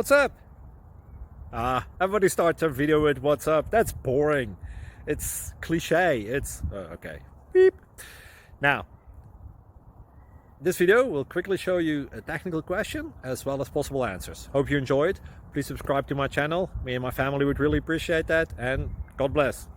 what's up? Everybody starts their video with what's up. That's boring. It's cliche. It's okay. Beep. Now, this video will quickly show you a technical question as well as possible answers. Hope you enjoyed. Please subscribe to my channel. Me and my family would really appreciate that, and God bless.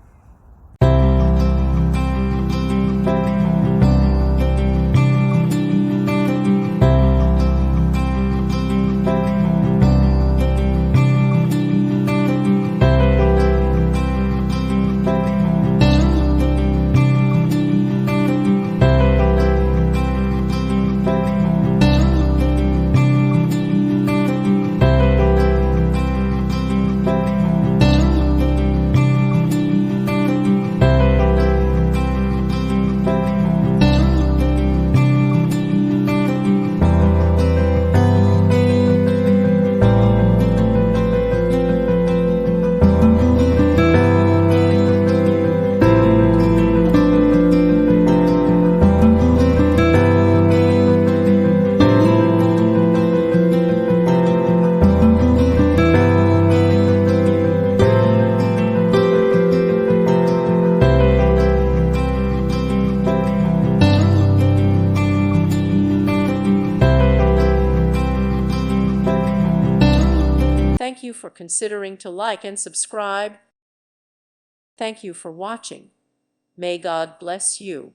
Thank you for considering to like and subscribe. Thank you for watching. May God bless you.